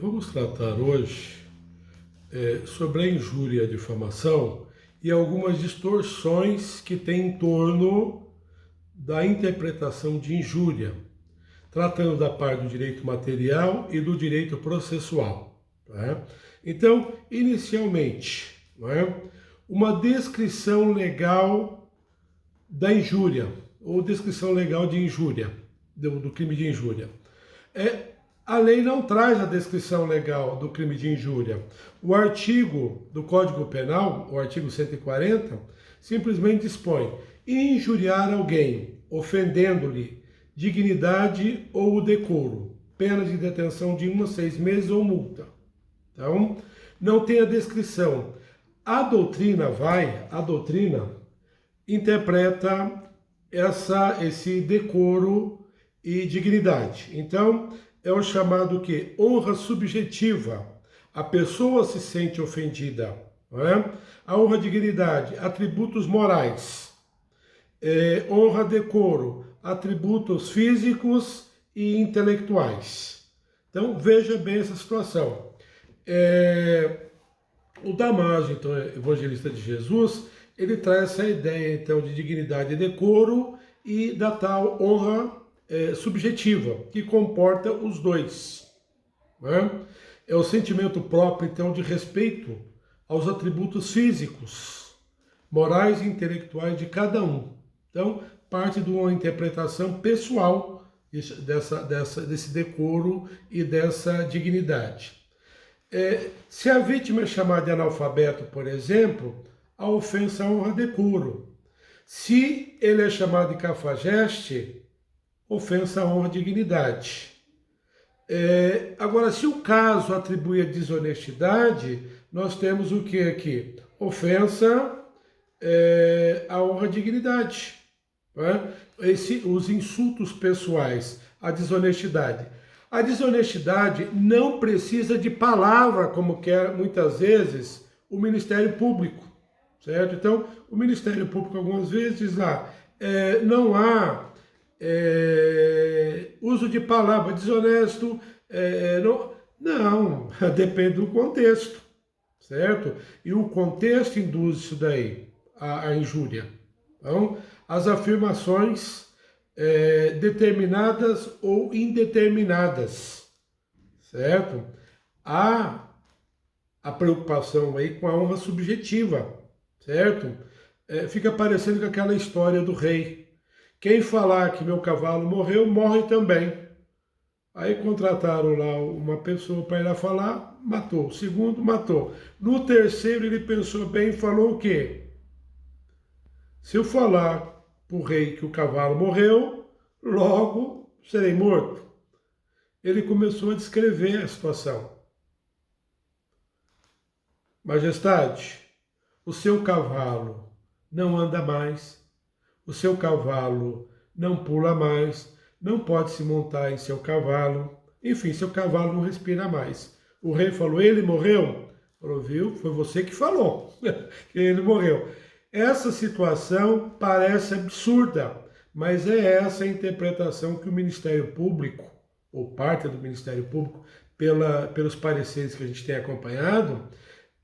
Vamos tratar hoje sobre a injúria e a difamação e algumas distorções que tem em torno da interpretação de injúria, tratando da parte do direito material e do direito processual. Tá? Então, inicialmente, uma descrição legal da injúria, ou descrição legal de injúria, do crime de injúria. A lei não traz a descrição legal do crime de injúria. O artigo do Código Penal, o artigo 140, simplesmente dispõe: injuriar alguém, ofendendo-lhe dignidade ou o decoro, pena de detenção de 1 a 6 meses ou multa. Então, não tem a descrição. A doutrina interpreta esse decoro e dignidade. Então, é o chamado que honra subjetiva. A pessoa se sente ofendida. Não é? A honra dignidade, atributos morais. Honra decoro, atributos físicos e intelectuais. Então, veja bem essa situação. O Damásio, então, evangelista de Jesus, ele traz essa ideia, então, de dignidade e decoro e da tal honra subjetiva, que comporta os dois. É o sentimento próprio, então, de respeito aos atributos físicos, morais e intelectuais de cada um. Então, parte de uma interpretação pessoal desse decoro e dessa dignidade. Se a vítima é chamada de analfabeto, por exemplo, a ofensa honra decoro. Se ele é chamado de cafajeste, ofensa honra dignidade. Agora, se o caso atribui a desonestidade, nós temos o que aqui? Ofensa à honra dignidade. Os insultos pessoais, a desonestidade. A desonestidade não precisa de palavra, como quer muitas vezes o Ministério Público, certo? Então, o Ministério Público algumas vezes diz lá, não há uso de palavra desonesto, não, depende do contexto, certo? E o contexto induz isso daí, a injúria. Então, as afirmações determinadas ou indeterminadas, certo? Há a preocupação aí com a honra subjetiva, certo? Fica parecendo com aquela história do rei. Quem falar que meu cavalo morreu, morre também. Aí contrataram lá uma pessoa para ir lá falar, matou. O segundo, matou. No terceiro, ele pensou bem e falou o quê? Se eu falar para o rei que o cavalo morreu, logo serei morto. Ele começou a descrever a situação. Majestade, o seu cavalo não anda mais, o seu cavalo não pula mais, não pode se montar em seu cavalo, enfim, seu cavalo não respira mais. O rei falou, ele morreu? Falou, viu? Foi você que falou que ele morreu. Essa situação parece absurda, mas é essa a interpretação que o Ministério Público, ou parte do Ministério Público, pelos pareceres que a gente tem acompanhado,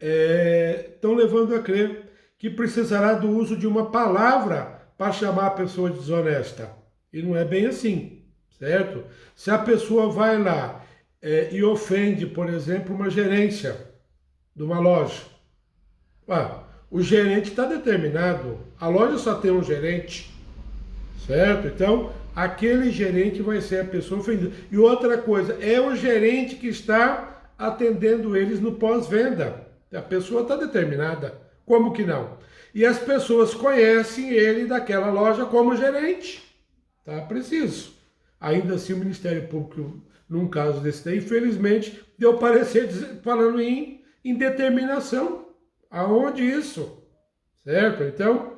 estão levando a crer que precisará do uso de uma palavra para chamar a pessoa de desonesta. E não é bem assim, certo? Se a pessoa vai lá e ofende, por exemplo, uma gerência de uma loja, o gerente está determinado, a loja só tem um gerente, certo? Então, aquele gerente vai ser a pessoa ofendida. E outra coisa, é o gerente que está atendendo eles no pós-venda. A pessoa está determinada. Como que não? E as pessoas conhecem ele daquela loja como gerente. Tá? Preciso. Ainda assim, o Ministério Público, num caso desse daí, infelizmente, deu parecer falando em indeterminação. Aonde isso? Certo? Então,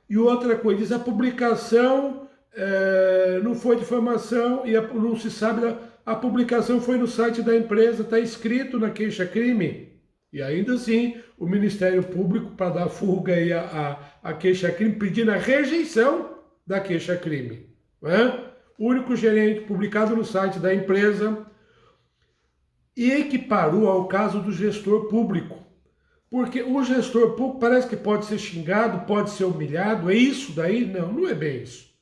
e outra coisa, diz a publicação não foi difamação e não se sabe, a publicação foi no site da empresa, está escrito na queixa-crime. E ainda assim, o Ministério Público, para dar fuga aí a queixa-crime, pedindo a rejeição da queixa-crime. O único gerente publicado no site da empresa, e equiparou ao caso do gestor público. Porque o gestor público parece que pode ser xingado, pode ser humilhado, é isso daí? Não, não é bem isso.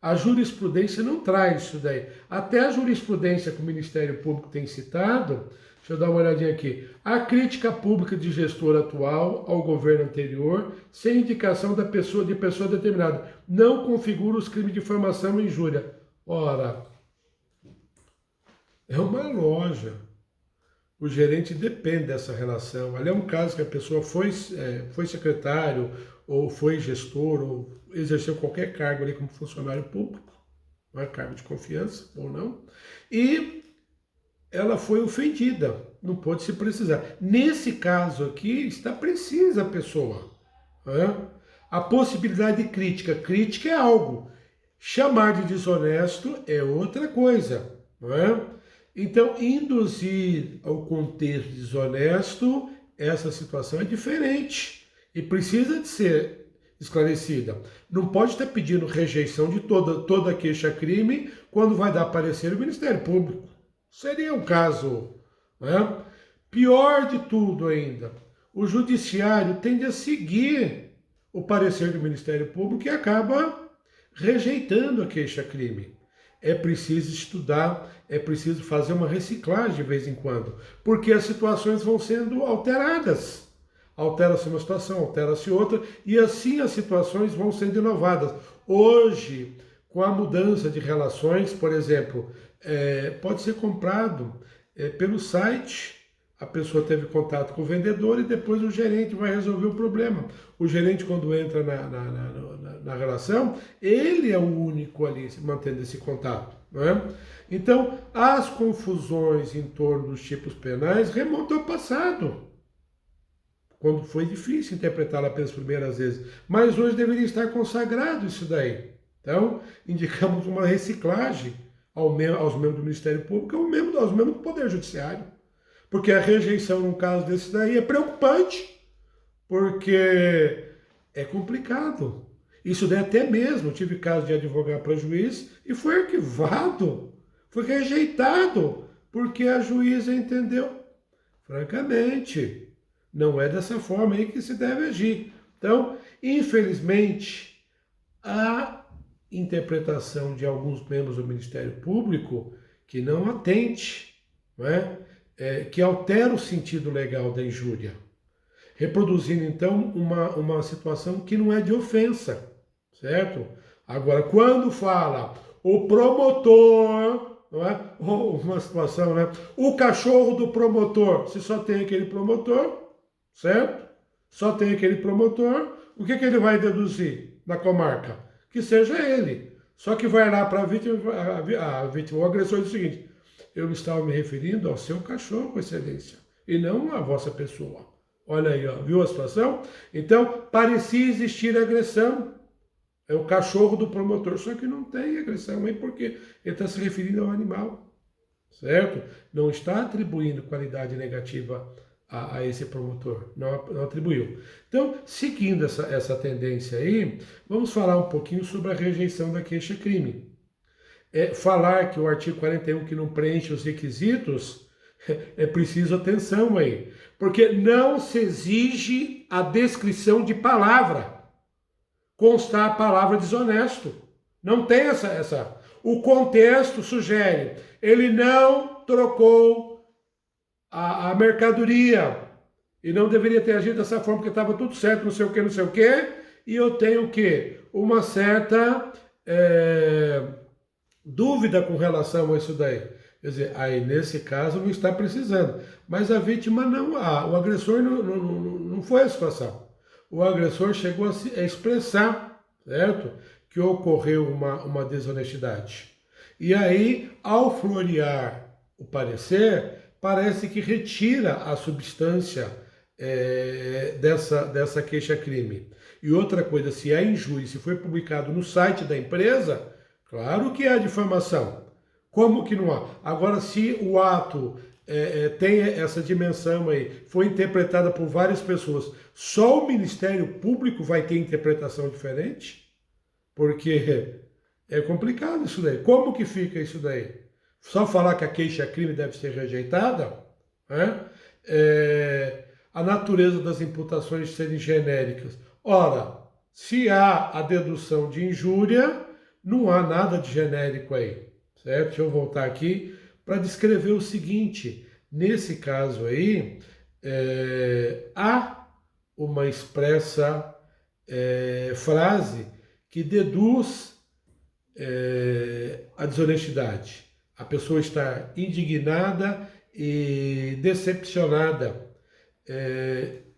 A jurisprudência não traz isso daí. Até a jurisprudência que o Ministério Público tem citado, deixa eu dar uma olhadinha aqui. A crítica pública de gestor atual ao governo anterior, sem indicação de pessoa determinada, não configura os crimes de difamação e injúria. Ora, é uma loja. O gerente depende dessa relação. Ali é um caso que a pessoa foi secretário, ou foi gestor, ou exerceu qualquer cargo ali como funcionário público, não é cargo de confiança ou não, e ela foi ofendida, não pode se precisar. Nesse caso aqui, está precisa a pessoa. Né? A possibilidade de crítica. Crítica é algo. Chamar de desonesto é outra coisa. Não é? Então, induzir ao contexto desonesto, essa situação é diferente e precisa de ser esclarecida. Não pode estar pedindo rejeição de toda queixa-crime quando vai dar parecer o Ministério Público. Seria um caso, né? Pior de tudo ainda, o judiciário tende a seguir o parecer do Ministério Público e acaba rejeitando a queixa-crime. É preciso estudar, é preciso fazer uma reciclagem de vez em quando, porque as situações vão sendo alteradas. Altera-se uma situação, altera-se outra, e assim as situações vão sendo inovadas. Hoje, com a mudança de relações, por exemplo, pode ser comprado pelo site, a pessoa teve contato com o vendedor e depois o gerente vai resolver o problema. O gerente, quando entra na relação, ele é o único ali mantendo esse contato. Não é? Então, as confusões em torno dos tipos penais remontam ao passado, quando foi difícil interpretá-la pelas primeiras vezes. Mas hoje deveria estar consagrado isso daí. Então, indicamos uma reciclagem aos membros do Ministério Público, aos membros do Poder Judiciário. Porque a rejeição num caso desse daí é preocupante, porque é complicado. Isso daí até mesmo, tive caso de advogar para juiz e foi arquivado, foi rejeitado, porque a juíza entendeu. Francamente, não é dessa forma aí que se deve agir. Então, infelizmente, a interpretação de alguns membros do Ministério Público que não atente, não é? Que altera o sentido legal da injúria, reproduzindo então uma situação que não é de ofensa, certo? Agora, quando fala o promotor, não é? Ou uma situação, né? O cachorro do promotor, se só tem aquele promotor, certo? Só tem aquele promotor, o que ele vai deduzir na comarca? Que seja ele. Só que vai lá para a vítima, o agressor diz o seguinte: eu estava me referindo ao seu cachorro, excelência, e não à vossa pessoa. Olha aí, ó, viu a situação? Então, parecia existir agressão. É o cachorro do promotor, só que não tem agressão aí porque ele está se referindo ao animal, certo? Não está atribuindo qualidade negativa a esse promotor, não atribuiu. Então, seguindo essa tendência aí, vamos falar um pouquinho sobre a rejeição da queixa-crime. Falar que o artigo 41 que não preenche os requisitos, é preciso atenção aí, porque não se exige a descrição de palavra. Constar a palavra desonesto. Não tem essa. O contexto sugere, ele não trocou a mercadoria e não deveria ter agido dessa forma porque estava tudo certo, não sei o que, e eu tenho o quê? Uma certa dúvida com relação a isso daí. Quer dizer, aí nesse caso não está precisando. Mas a vítima não, o agressor não foi a situação. O agressor chegou a expressar, certo? Que ocorreu uma desonestidade. E aí, ao florear o parecer, parece que retira a substância dessa queixa-crime. E outra coisa, se é injúria, se foi publicado no site da empresa, claro que há difamação. Como que não há? Agora, se o ato tem essa dimensão aí, foi interpretada por várias pessoas, só o Ministério Público vai ter interpretação diferente? Porque é complicado isso daí. Como que fica isso daí? Só falar que a queixa-crime deve ser rejeitada? né? A natureza das imputações serem genéricas. Ora, se há a dedução de injúria, não há nada de genérico aí, certo? Deixa eu voltar aqui para descrever o seguinte. Nesse caso aí, há uma expressa frase que deduz a desonestidade. A pessoa está indignada e decepcionada,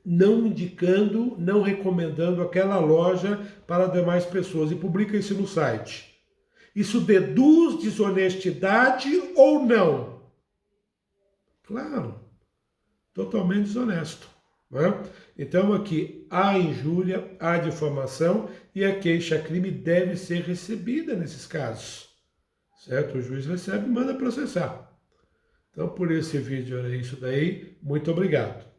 não indicando, não recomendando aquela loja para demais pessoas e publica isso no site. Isso deduz desonestidade ou não? Claro, totalmente desonesto. Né? Então aqui há injúria, há difamação e a queixa-crime deve ser recebida nesses casos. Certo? O juiz recebe e manda processar. Então por esse vídeo era isso daí. Muito obrigado.